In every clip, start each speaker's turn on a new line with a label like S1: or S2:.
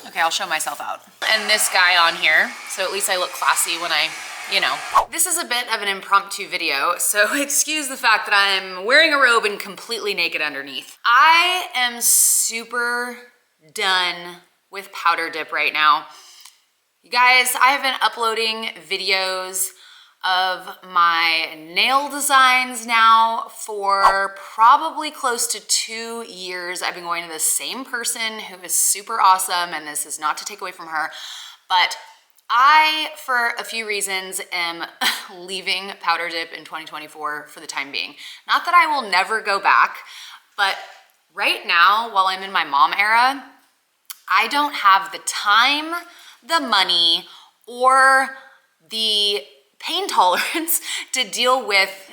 S1: Okay, I'll show myself out. And this guy on here, so at least I look classy when I, you know. This is a bit of an impromptu video, so excuse the fact that I'm wearing a robe and completely naked underneath. I am super done with powder dip right now. You guys, I have been uploading videos of my nail designs now for probably close to 2 years. I've been going to the same person who is super awesome, and this is not to take away from her, but I, for a few reasons, am leaving powder dip in 2024 for the time being. Not that I will never go back, but right now, while I'm in my mom era, I don't have the time, the money, or the pain tolerance to deal with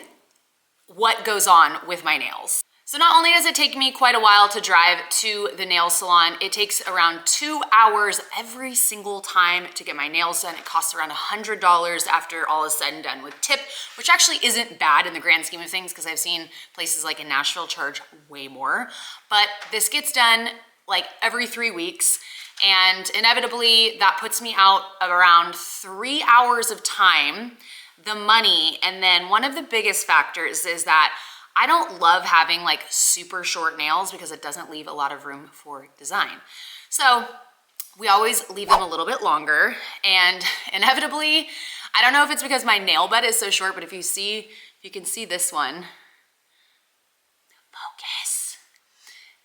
S1: what goes on with my nails. So not only does it take me quite a while to drive to the nail salon, it takes around 2 hours every single time to get my nails done. It costs around $100 after all is said and done with tip, which actually isn't bad in the grand scheme of things because I've seen places like in Nashville charge way more. But this gets done like every 3 weeks. And inevitably that puts me out of around 3 hours of time, the money. And then one of the biggest factors is that I don't love having like super short nails because it doesn't leave a lot of room for design. So we always leave them a little bit longer, and inevitably, I don't know if it's because my nail bed is so short, but if you can see this one, focus.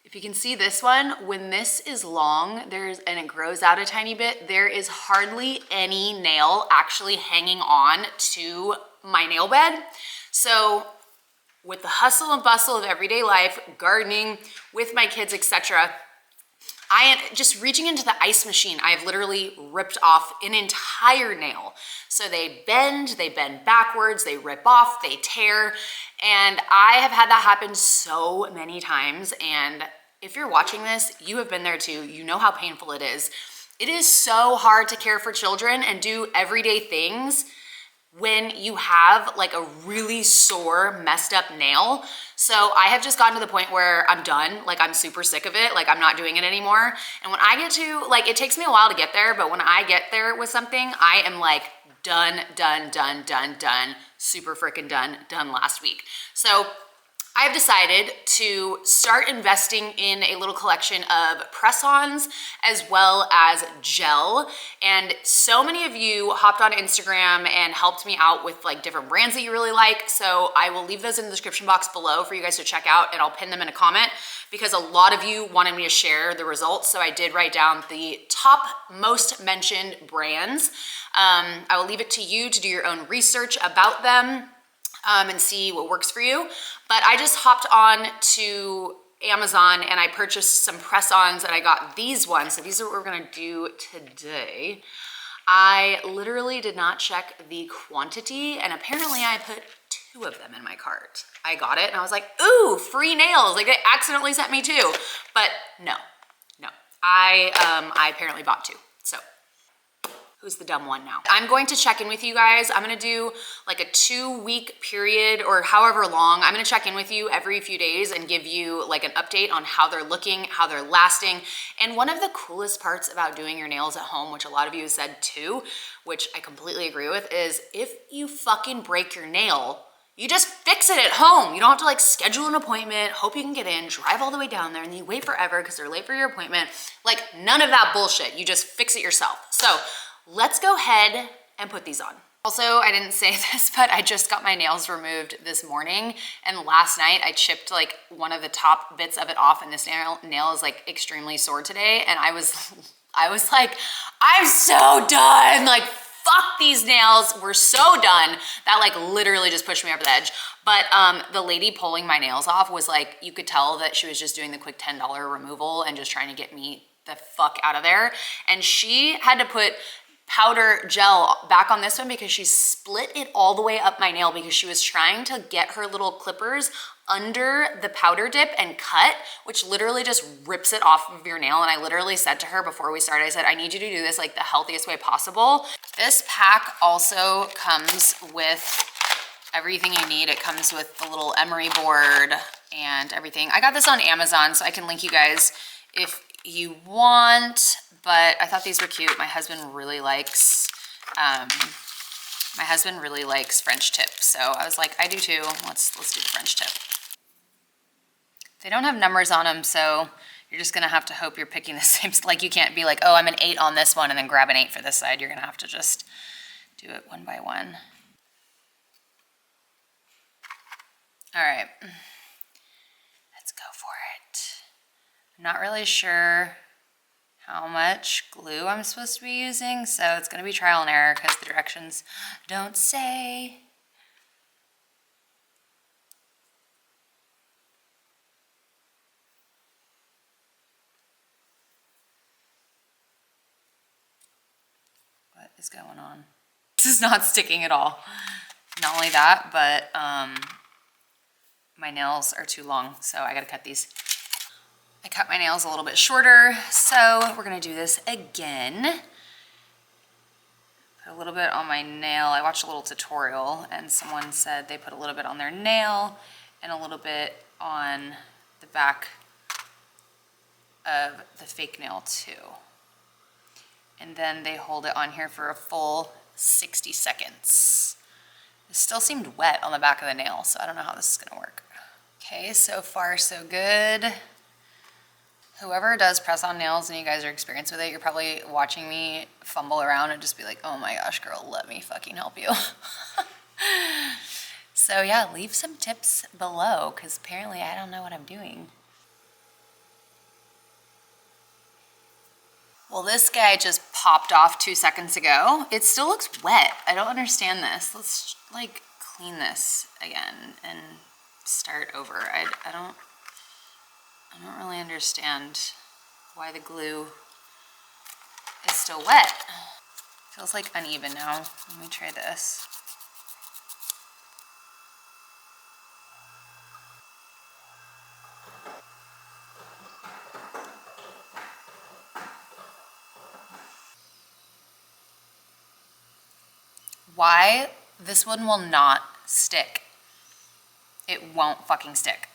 S1: If you can see this one, when this is long, and it grows out a tiny bit, there is hardly any nail actually hanging on to my nail bed. So with the hustle and bustle of everyday life, gardening with my kids, etc., I am just reaching into the ice machine. I have literally ripped off an entire nail. So they bend backwards, they rip off, they tear. And I have had that happen so many times. And if you're watching this, you have been there too. You know how painful it is. It is so hard to care for children and do everyday things when you have like a really sore, messed up nail. So I have just gotten to the point where I'm done. Like I'm super sick of it. Like I'm not doing it anymore. And when I get to, like, it takes me a while to get there, but when I get there with something, I am like done, super freaking done last week. So I've decided to start investing in a little collection of press-ons as well as gel. And so many of you hopped on Instagram and helped me out with like different brands that you really like. So I will leave those in the description box below for you guys to check out, and I'll pin them in a comment because a lot of you wanted me to share the results. So I did write down the top most mentioned brands. I will leave it to you to do your own research about them and see what works for you. But I just hopped on to Amazon and I purchased some press-ons, and I got these ones. So these are what we're gonna do today. I literally did not check the quantity, and apparently I put 2 of them in my cart. I got it and I was like, ooh, free nails. Like they accidentally sent me 2, but no. I apparently bought 2, so. Who's the dumb one now? I'm going to check in with you guys. I'm gonna do like a 2-week period or however long. I'm gonna check in with you every few days and give you like an update on how they're looking, how they're lasting. And one of the coolest parts about doing your nails at home, which a lot of you have said too, which I completely agree with, is if you fucking break your nail, you just fix it at home. You don't have to like schedule an appointment, hope you can get in, drive all the way down there, and then you wait forever because they're late for your appointment. Like none of that bullshit. You just fix it yourself. So let's go ahead and put these on. Also, I didn't say this, but I just got my nails removed this morning, and last night I chipped like one of the top bits of it off, and this nail is like extremely sore today. And I was like, I'm so done. Like, fuck these nails. We're so done. That like literally just pushed me over the edge. But the lady pulling my nails off was like, you could tell that she was just doing the quick $10 removal and just trying to get me the fuck out of there. And she had to put powder gel back on this one because she split it all the way up my nail because she was trying to get her little clippers under the powder dip and cut, which literally just rips it off of your nail. And I literally said to her before we started, I said, I need you to do this like the healthiest way possible. This pack also comes with everything you need. It comes with the little emery board and everything. I got this on Amazon, so I can link you guys if you want, but I thought these were cute. My husband really likes French tip, so I was like, I do too. Let's do the French tip. They don't have numbers on them, so you're just gonna have to hope you're picking the same, like you can't be like, oh, I'm an 8 on this one and then grab an 8 for this side. You're gonna have to just do it one by one. All right, let's go for it. I'm not really sure how much glue I'm supposed to be using, so it's gonna be trial and error because the directions don't say. What is going on? This is not sticking at all. Not only that, but my nails are too long, so I gotta cut these. I cut my nails a little bit shorter, so we're gonna do this again. Put a little bit on my nail. I watched a little tutorial and someone said they put a little bit on their nail and a little bit on the back of the fake nail too. And then they hold it on here for a full 60 seconds. It still seemed wet on the back of the nail, so I don't know how this is gonna work. Okay, so far so good. Whoever does press-on nails and you guys are experienced with it, you're probably watching me fumble around and just be like, oh my gosh, girl, let me fucking help you. So yeah, leave some tips below, because apparently I don't know what I'm doing. Well, this guy just popped off 2 seconds ago. It still looks wet. I don't understand this. Let's like clean this again and start over. I don't really understand why the glue is still wet. Feels like uneven now. Let me try this. Why this one will not stick? It won't fucking stick.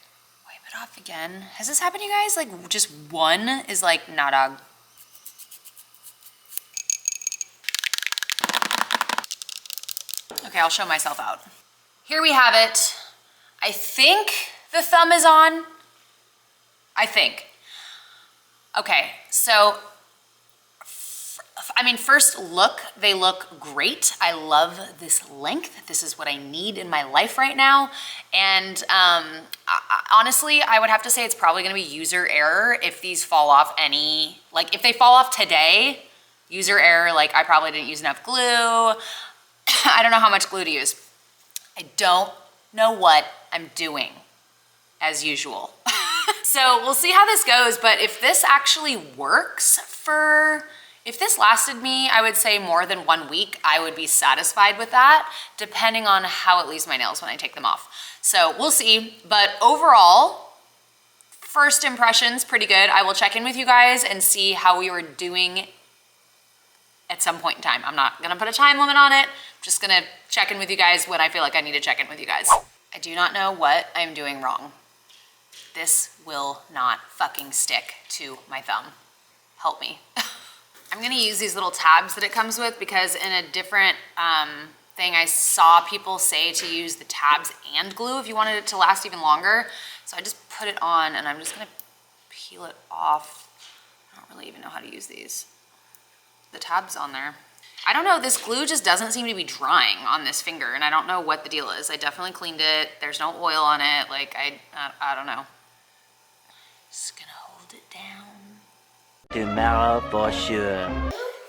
S1: Wipe it off again. Has this happened to you guys? Like just one is like, nah dog. Okay, I'll show myself out. Here we have it. I think the thumb is on. I think. Okay, so I mean, first look, they look great. I love this length. This is what I need in my life right now. And honestly, I would have to say it's probably gonna be user error if these fall off like if they fall off today, user error, like I probably didn't use enough glue. I don't know how much glue to use. I don't know what I'm doing, as usual. So we'll see how this goes, but if this actually works if this lasted me, I would say more than 1 week, I would be satisfied with that, depending on how it leaves my nails when I take them off. So we'll see, but overall, first impressions, pretty good. I will check in with you guys and see how we were doing at some point in time. I'm not gonna put a time limit on it. I'm just gonna check in with you guys when I feel like I need to check in with you guys. I do not know what I'm doing wrong. This will not fucking stick to my thumb. Help me. I'm gonna use these little tabs that it comes with because in a different thing I saw people say to use the tabs and glue if you wanted it to last even longer. So I just put it on and I'm just gonna peel it off. I don't really even know how to use these. The tab's on there. I don't know, this glue just doesn't seem to be drying on this finger and I don't know what the deal is. I definitely cleaned it. There's no oil on it. Like I don't know. Just gonna hold it down.
S2: Tomorrow for sure.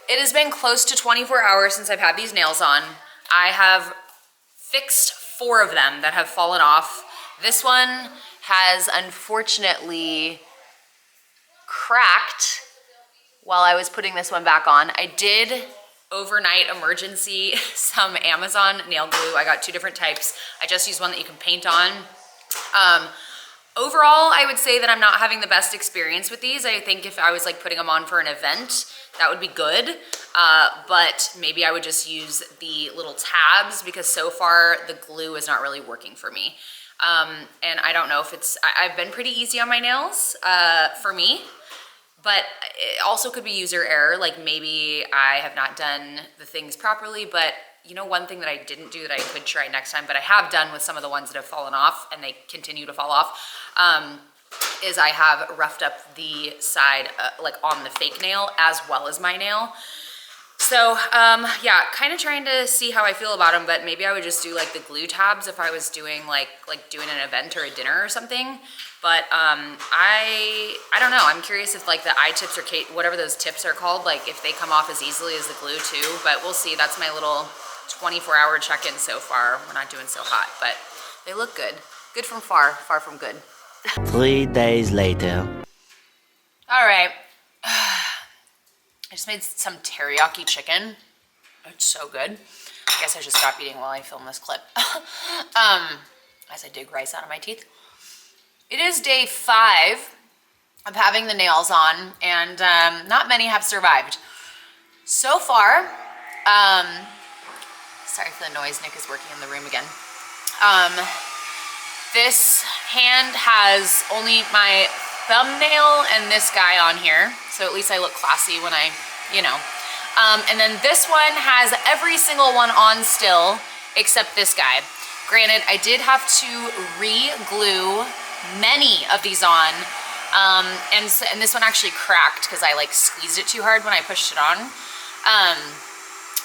S1: It has been close to 24 hours since I've had these nails on. I have fixed 4 of them that have fallen off. This one has unfortunately cracked while I was putting this one back on. I did overnight emergency some Amazon nail glue. I got 2 different types. I just used one that you can paint on. Overall, I would say that I'm not having the best experience with these. I think if I was like putting them on for an event, that would be good. But maybe I would just use the little tabs because so far the glue is not really working for me. And I don't know if I've been pretty easy on my nails for me, but it also could be user error. Like maybe I have not done the things properly, but you know, one thing that I didn't do that I could try next time, but I have done with some of the ones that have fallen off and they continue to fall off, is I have roughed up the side like on the fake nail as well as my nail. So yeah, kind of trying to see how I feel about them, but maybe I would just do like the glue tabs if I was doing like doing an event or a dinner or something. But I don't know. I'm curious if like the eye tips or whatever those tips are called, like if they come off as easily as the glue too, but we'll see. That's my little 24-hour check-in so far. We're not doing so hot, but they look good. Good from far, far from good.
S2: 3 days later.
S1: All right. I just made some teriyaki chicken. It's so good. I guess I should stop eating while I film this clip. As I dig rice out of my teeth. It is day 5 of having the nails on, and not many have survived. So far, sorry for the noise, Nick is working in the room again. This hand has only my thumbnail and this guy on here, so at least I look classy when I, you know. And then this one has every single one on still, except this guy. Granted, I did have to re-glue many of these on, and this one actually cracked because I like squeezed it too hard when I pushed it on.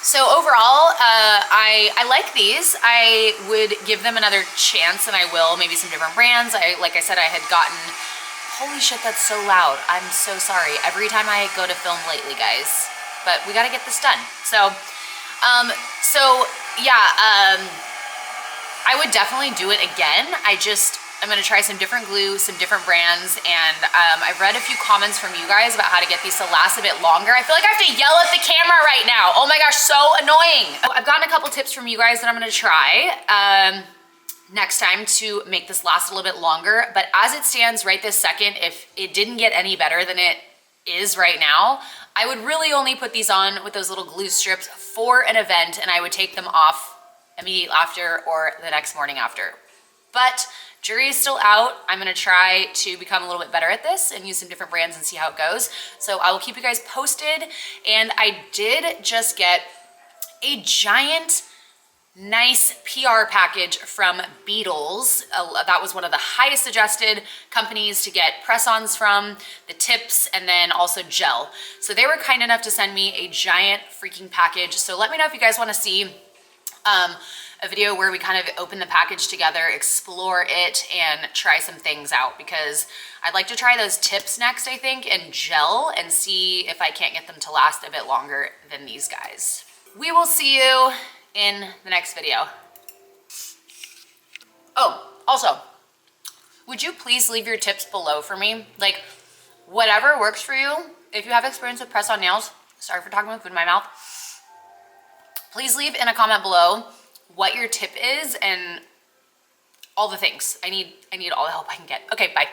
S1: So overall, I like these. I would give them another chance, and I will, maybe some different brands. Like I said, I had gotten, holy shit, that's so loud. I'm so sorry. Every time I go to film lately, guys, but we gotta get this done. So yeah, I would definitely do it again. I'm gonna try some different glue, some different brands, and I've read a few comments from you guys about how to get these to last a bit longer. I feel like I have to yell at the camera right now. Oh my gosh, so annoying. I've gotten a couple tips from you guys that I'm gonna try next time to make this last a little bit longer, but as it stands right this second, if it didn't get any better than it is right now, I would really only put these on with those little glue strips for an event, and I would take them off immediately after or the next morning after. But jury is still out. I'm gonna try to become a little bit better at this and use some different brands and see how it goes. So I will keep you guys posted. And I did just get a giant, nice PR package from Beetles. That was one of the highest suggested companies to get press-ons from, the tips, and then also gel. So they were kind enough to send me a giant freaking package. So let me know if you guys wanna see a video where we kind of open the package together, explore it, and try some things out, because I'd like to try those tips next, I think, and gel, and see if I can't get them to last a bit longer than these guys. We will see you in the next video. Oh, also, would you please leave your tips below for me? Like, whatever works for you. If you have experience with press-on nails, sorry for talking with food in my mouth, please leave in a comment below what your tip is and all the things. I need all the help I can get. Okay, bye.